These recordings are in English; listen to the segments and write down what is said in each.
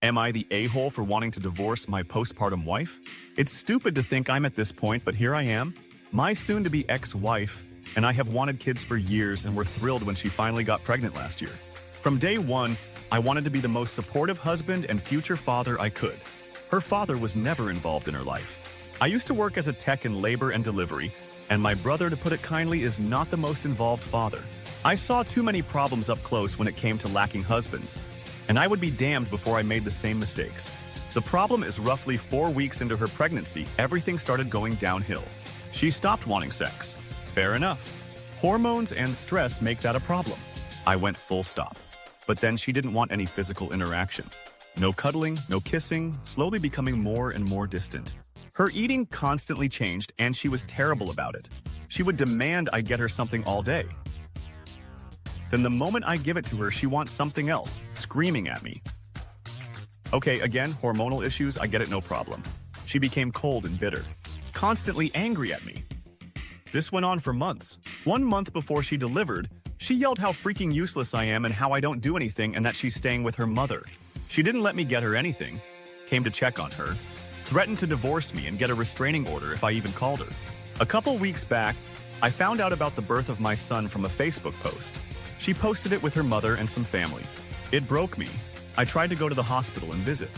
Am I the a-hole for wanting to divorce my postpartum wife? It's stupid to think I'm at this point, but here I am. My soon-to-be ex-wife and I have wanted kids for years and were thrilled when she finally got pregnant last year. From day one, I wanted to be the most supportive husband and future father I could. Her father was never involved in her life. I used to work as a tech in labor and delivery, and my brother, to put it kindly, is not the most involved father. I saw too many problems up close when it came to lacking husbands, and I would be damned before I made the same mistakes. The problem is roughly 4 weeks into her pregnancy, everything started going downhill. She stopped wanting sex. Fair enough. Hormones and stress make that a problem. I went full stop. But then she didn't want any physical interaction. No cuddling, no kissing, slowly becoming more and more distant. Her eating constantly changed, and she was terrible about it. She would demand I get her something all day. Then the moment I give it to her, she wants something else, screaming at me. Okay, again, hormonal issues, I get it, no problem. She became cold and bitter, constantly angry at me. This went on for months. 1 month before she delivered, she yelled how freaking useless I am and how I don't do anything and that she's staying with her mother. She didn't let me get her anything, came to check on her, threatened to divorce me and get a restraining order if I even called her. A couple weeks back, I found out about the birth of my son from a Facebook post. She posted it with her mother and some family. It broke me. I tried to go to the hospital and visit.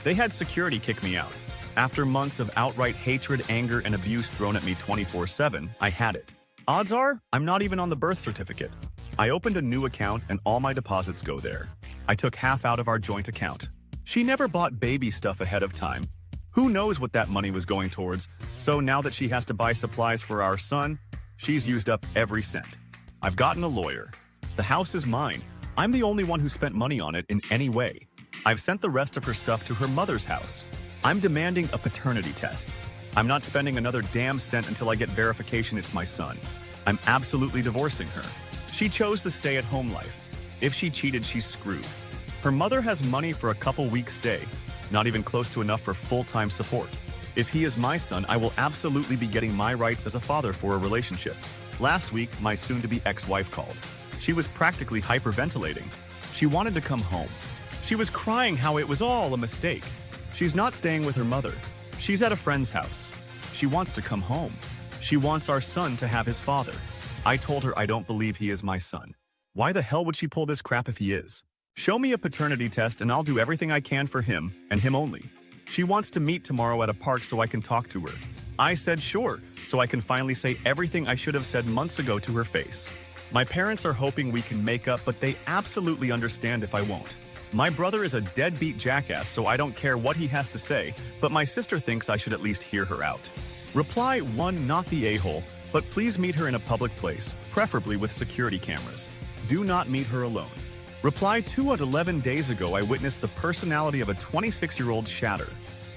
They had security kick me out. After months of outright hatred, anger, and abuse thrown at me 24/7, I had it. Odds are, I'm not even on the birth certificate. I opened a new account and all my deposits go there. I took half out of our joint account. She never bought baby stuff ahead of time. Who knows what that money was going towards, so now that she has to buy supplies for our son, she's used up every cent. I've gotten a lawyer. The house is mine. I'm the only one who spent money on it in any way. I've sent the rest of her stuff to her mother's house. I'm demanding a paternity test. I'm not spending another damn cent until I get verification it's my son. I'm absolutely divorcing her. She chose the stay-at-home life. If she cheated, she's screwed. Her mother has money for a couple weeks' stay, not even close to enough for full-time support. If he is my son, I will absolutely be getting my rights as a father for a relationship. Last week, my soon-to-be ex-wife called. She was practically hyperventilating. She wanted to come home. She was crying how it was all a mistake. She's not staying with her mother. She's at a friend's house. She wants to come home. She wants our son to have his father. I told her I don't believe he is my son. Why the hell would she pull this crap if he is? Show me a paternity test and I'll do everything I can for him, and him only. She wants to meet tomorrow at a park so I can talk to her. I said sure, so I can finally say everything I should have said months ago to her face. My parents are hoping we can make up, but they absolutely understand if I won't. My brother is a deadbeat jackass, so I don't care what he has to say, but my sister thinks I should at least hear her out. Reply 1, not the a-hole, but please meet her in a public place, preferably with security cameras. Do not meet her alone. Reply 2, at 11 days ago I witnessed the personality of a 26-year-old shatter.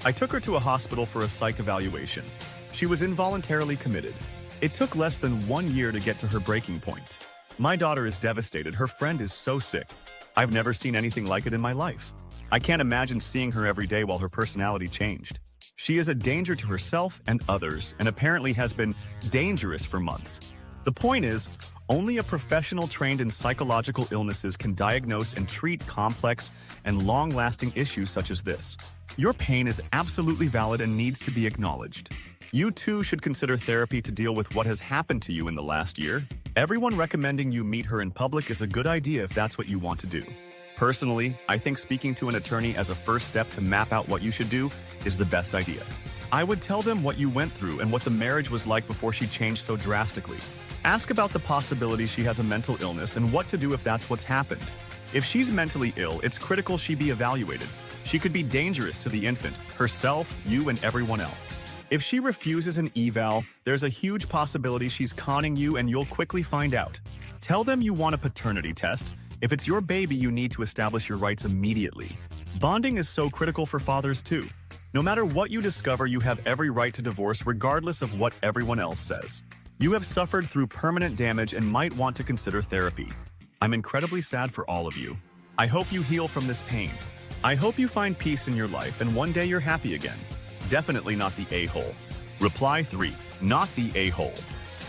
I took her to a hospital for a psych evaluation. She was involuntarily committed. It took less than 1 year to get to her breaking point. My daughter is devastated. Her friend is so sick. I've never seen anything like it in my life. I can't imagine seeing her every day while her personality changed. She is a danger to herself and others, and apparently has been dangerous for months. The point is, only a professional trained in psychological illnesses can diagnose and treat complex and long-lasting issues such as this. Your pain is absolutely valid and needs to be acknowledged. You too should consider therapy to deal with what has happened to you in the last year. Everyone recommending you meet her in public is a good idea if that's what you want to do. Personally, I think speaking to an attorney as a first step to map out what you should do is the best idea. I would tell them what you went through and what the marriage was like before she changed so drastically. Ask about the possibility she has a mental illness and what to do if that's what's happened. If she's mentally ill, it's critical she be evaluated. She could be dangerous to the infant, herself, you, and everyone else. If she refuses an eval, there's a huge possibility she's conning you and you'll quickly find out. Tell them you want a paternity test. If it's your baby, you need to establish your rights immediately. Bonding is so critical for fathers too. No matter what you discover, you have every right to divorce regardless of what everyone else says. You have suffered through permanent damage and might want to consider therapy. I'm incredibly sad for all of you. I hope you heal from this pain. I hope you find peace in your life and one day you're happy again. Definitely not the a-hole. Reply 3, not the a-hole.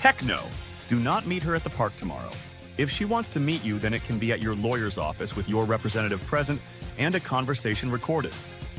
Heck no. Do not meet her at the park tomorrow. If she wants to meet you, then it can be at your lawyer's office with your representative present and a conversation recorded.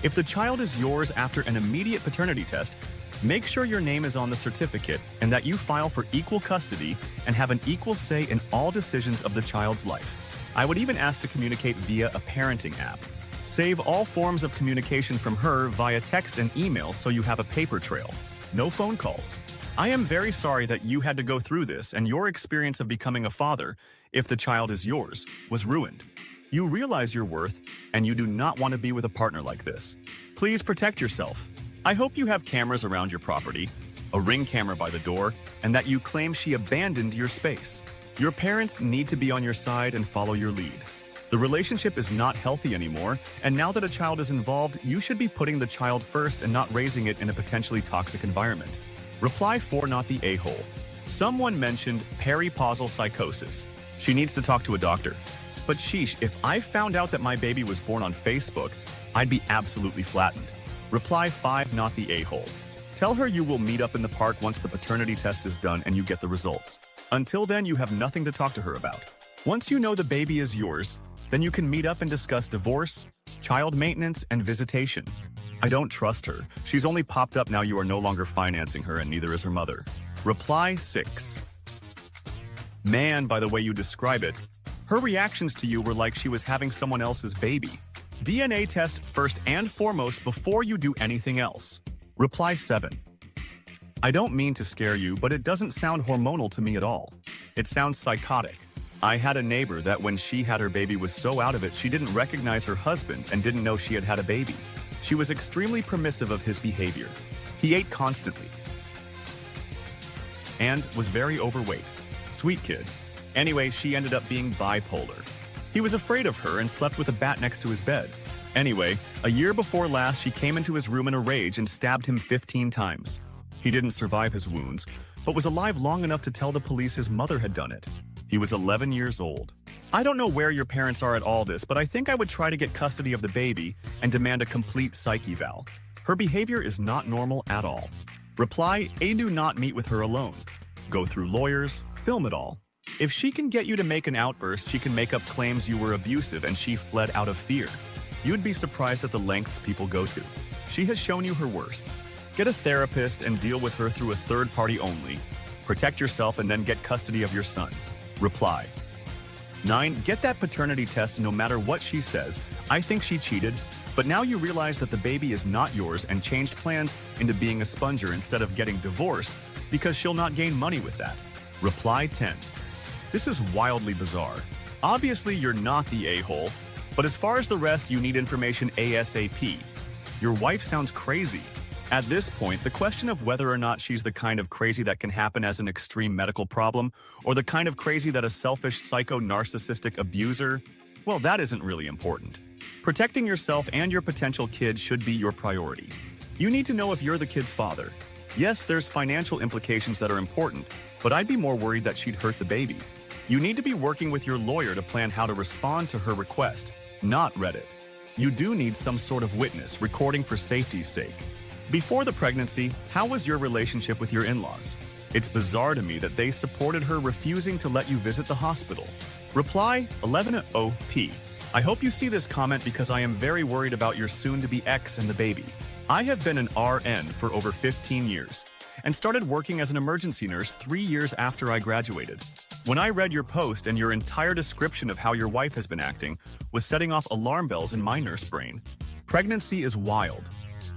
If the child is yours after an immediate paternity test, make sure your name is on the certificate and that you file for equal custody and have an equal say in all decisions of the child's life. I would even ask to communicate via a parenting app. Save all forms of communication from her via text and email so you have a paper trail. No phone calls. I am very sorry that you had to go through this and your experience of becoming a father, if the child is yours, was ruined. You realize your worth, and you do not want to be with a partner like this. Please protect yourself. I hope you have cameras around your property, a Ring camera by the door, and that you claim she abandoned your space. Your parents need to be on your side and follow your lead. The relationship is not healthy anymore, and now that a child is involved, you should be putting the child first and not raising it in a potentially toxic environment. Reply 4, not the a-hole. Someone mentioned peripausal psychosis. She needs to talk to a doctor. But sheesh, if I found out that my baby was born on Facebook, I'd be absolutely flattened. Reply 5, not the a-hole. Tell her you will meet up in the park once the paternity test is done and you get the results. Until then, you have nothing to talk to her about. Once you know the baby is yours, then you can meet up and discuss divorce, child maintenance, and visitation. I don't trust her. She's only popped up now you are no longer financing her, and neither is her mother. Reply 6. Man, by the way you describe it, her reactions to you were like she was having someone else's baby. DNA test first and foremost before you do anything else. Reply 7. I don't mean to scare you, but it doesn't sound hormonal to me at all. It sounds psychotic. I had a neighbor that when she had her baby was so out of it she didn't recognize her husband and didn't know she had had a baby. She was extremely permissive of his behavior. He ate constantly and was very overweight. Sweet kid. Anyway, she ended up being bipolar. He was afraid of her and slept with a bat next to his bed. Anyway, a year before last, she came into his room in a rage and stabbed him 15 times. He didn't survive his wounds, but was alive long enough to tell the police his mother had done it. He was 11 years old. I don't know where your parents are at all this, but I think I would try to get custody of the baby and demand a complete psych eval. Her behavior is not normal at all. Reply A, do not meet with her alone. Go through lawyers, film it all. If she can get you to make an outburst, she can make up claims you were abusive and she fled out of fear. You'd be surprised at the lengths people go to. She has shown you her worst. Get a therapist and deal with her through a third party only. Protect yourself and then get custody of your son. Reply 9. Get that paternity test no matter what she says. I think she cheated, but now you realize that the baby is not yours and changed plans into being a sponger instead of getting divorced because she'll not gain money with that. Reply 10. This is wildly bizarre. Obviously, you're not the a-hole, but as far as the rest, you need information ASAP. Your wife sounds crazy. At this point, the question of whether or not she's the kind of crazy that can happen as an extreme medical problem, or the kind of crazy that a selfish, psycho-narcissistic abuser, well, that isn't really important. Protecting yourself and your potential kid should be your priority. You need to know if you're the kid's father. Yes, there's financial implications that are important, but I'd be more worried that she'd hurt the baby. You need to be working with your lawyer to plan how to respond to her request, not Reddit. You do need some sort of witness, recording for safety's sake. Before the pregnancy, how was your relationship with your in-laws? It's bizarre to me that they supported her refusing to let you visit the hospital. Reply 11OP. I hope you see this comment because I am very worried about your soon-to-be ex and the baby. I have been an RN for over 15 years and started working as an emergency nurse 3 years after I graduated. When I read your post and your entire description of how your wife has been acting was setting off alarm bells in my nurse brain. Pregnancy is wild.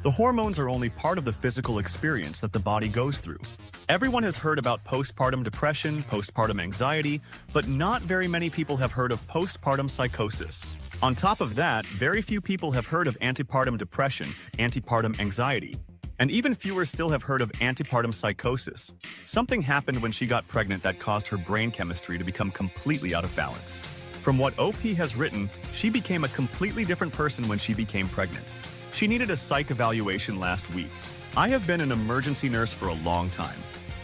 The hormones are only part of the physical experience that the body goes through. Everyone has heard about postpartum depression, postpartum anxiety, but not very many people have heard of postpartum psychosis. On top of that, very few people have heard of antepartum depression, antepartum anxiety, and even fewer still have heard of antepartum psychosis. Something happened when she got pregnant that caused her brain chemistry to become completely out of balance. From what OP has written, she became a completely different person when she became pregnant. She needed a psych evaluation last week. I have been an emergency nurse for a long time.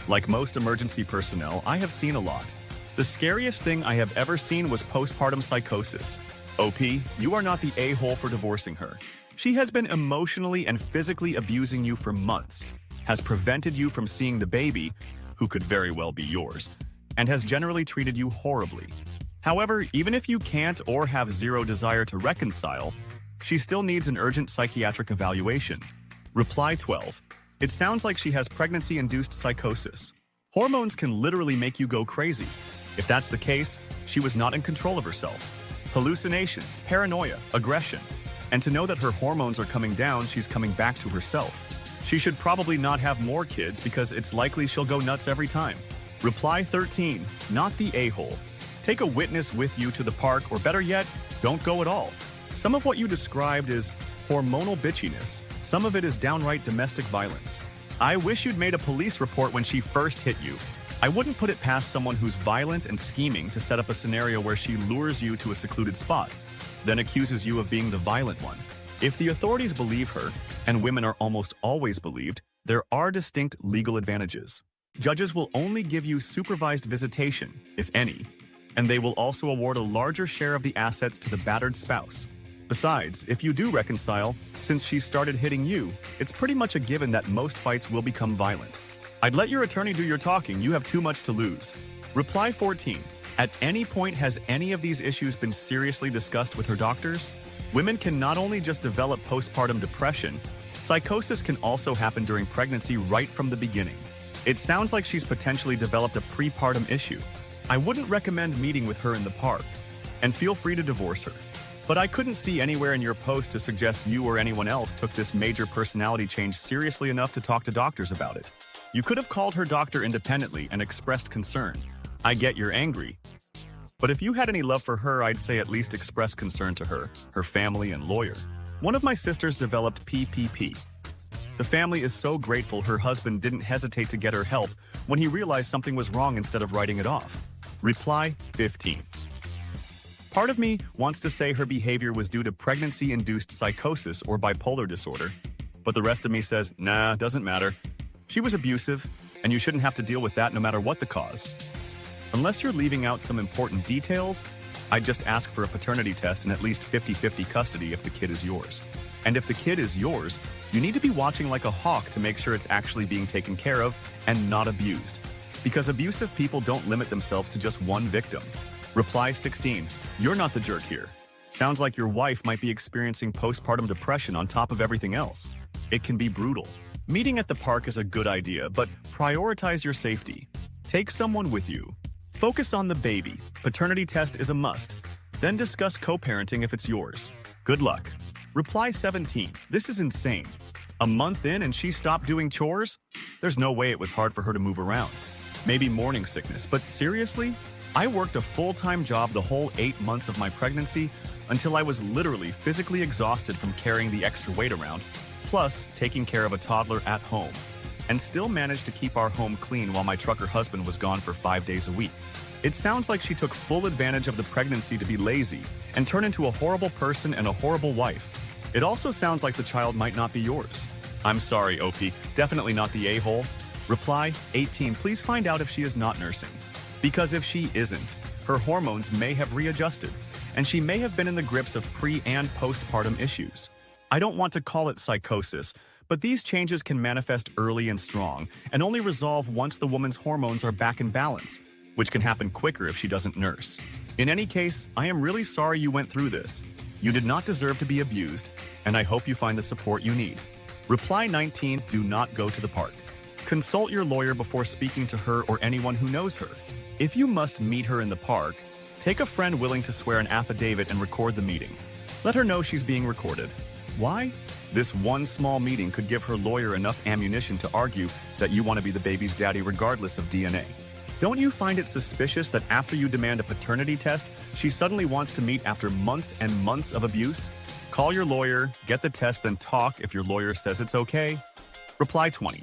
Like most emergency personnel, I have seen a lot. The scariest thing I have ever seen was postpartum psychosis. OP, you are not the a-hole for divorcing her. She has been emotionally and physically abusing you for months, has prevented you from seeing the baby, who could very well be yours, and has generally treated you horribly. However, even if you can't or have zero desire to reconcile, she still needs an urgent psychiatric evaluation. Reply 12. It sounds like she has pregnancy-induced psychosis. Hormones can literally make you go crazy. If that's the case, she was not in control of herself. Hallucinations, paranoia, aggression. And to know that her hormones are coming down, she's coming back to herself. She should probably not have more kids because it's likely she'll go nuts every time. Reply 13. Not the a-hole. Take a witness with you to the park, or better yet, don't go at all. Some of what you described is hormonal bitchiness. Some of it is downright domestic violence. I wish you'd made a police report when she first hit you. I wouldn't put it past someone who's violent and scheming to set up a scenario where she lures you to a secluded spot, then accuses you of being the violent one. If the authorities believe her, and women are almost always believed, there are distinct legal advantages. Judges will only give you supervised visitation, if any, and they will also award a larger share of the assets to the battered spouse. Besides, if you do reconcile, since she started hitting you, it's pretty much a given that most fights will become violent. I'd let your attorney do your talking, you have too much to lose. Reply 14. At any point has any of these issues been seriously discussed with her doctors? Women can not only just develop postpartum depression, psychosis can also happen during pregnancy right from the beginning. It sounds like she's potentially developed a prepartum issue. I wouldn't recommend meeting with her in the park, and feel free to divorce her. But I couldn't see anywhere in your post to suggest you or anyone else took this major personality change seriously enough to talk to doctors about it. You could have called her doctor independently and expressed concern. I get you're angry, but if you had any love for her, I'd say at least express concern to her, her family, and lawyer. One of my sisters developed PPP. The family is so grateful her husband didn't hesitate to get her help when he realized something was wrong instead of writing it off. Reply 15. Part of me wants to say her behavior was due to pregnancy-induced psychosis or bipolar disorder, but the rest of me says, nah, doesn't matter. She was abusive, and you shouldn't have to deal with that no matter what the cause. Unless you're leaving out some important details, I'd just ask for a paternity test and at least 50-50 custody if the kid is yours. And if the kid is yours, you need to be watching like a hawk to make sure it's actually being taken care of and not abused. Because abusive people don't limit themselves to just one victim. Reply 16. You're not the jerk here. Sounds like your wife might be experiencing postpartum depression on top of everything else. It can be brutal. Meeting at the park is a good idea, but prioritize your safety. Take someone with you. Focus on the baby. Paternity test is a must. Then discuss co-parenting if it's yours. Good luck. Reply 17. This is insane. A month in and she stopped doing chores? There's no way it was hard for her to move around. Maybe morning sickness, but seriously? I worked a full-time job the whole 8 months of my pregnancy until I was literally physically exhausted from carrying the extra weight around, plus taking care of a toddler at home, and still managed to keep our home clean while my trucker husband was gone for 5 days a week. It sounds like she took full advantage of the pregnancy to be lazy and turn into a horrible person and a horrible wife. It also sounds like the child might not be yours. I'm sorry, OP, definitely not the a-hole. Reply 18. Please find out if she is not nursing. Because if she isn't, her hormones may have readjusted, and she may have been in the grips of pre- and postpartum issues. I don't want to call it psychosis, but these changes can manifest early and strong, and only resolve once the woman's hormones are back in balance, which can happen quicker if she doesn't nurse. In any case, I am really sorry you went through this. You did not deserve to be abused, and I hope you find the support you need. Reply 19. Do not go to the park. Consult your lawyer before speaking to her or anyone who knows her. If you must meet her in the park, take a friend willing to swear an affidavit and record the meeting. Let her know she's being recorded. Why? This one small meeting could give her lawyer enough ammunition to argue that you want to be the baby's daddy regardless of DNA. Don't you find it suspicious that after you demand a paternity test, she suddenly wants to meet after months and months of abuse? Call your lawyer, get the test, then talk if your lawyer says it's okay. Reply 20.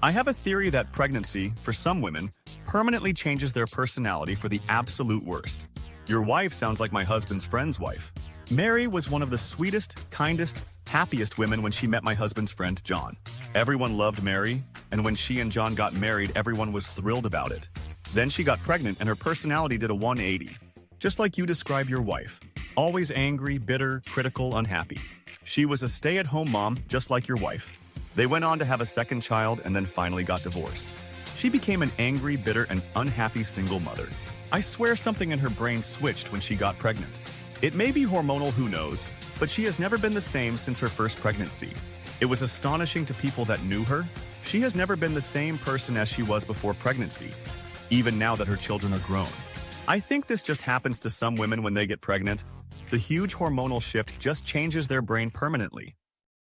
I have a theory that pregnancy, for some women, permanently changes their personality for the absolute worst. Your wife sounds like my husband's friend's wife. Mary was one of the sweetest, kindest, happiest women when she met my husband's friend, John. Everyone loved Mary, and when she and John got married, everyone was thrilled about it. Then she got pregnant and her personality did a 180. Just like you describe your wife. Always angry, bitter, critical, unhappy. She was a stay-at-home mom, just like your wife. They went on to have a second child and then finally got divorced. She became an angry, bitter, and unhappy single mother. I swear something in her brain switched when she got pregnant. It may be hormonal, who knows, but she has never been the same since her first pregnancy. It was astonishing to people that knew her. She has never been the same person as she was before pregnancy, even now that her children are grown. I think this just happens to some women when they get pregnant. The huge hormonal shift just changes their brain permanently.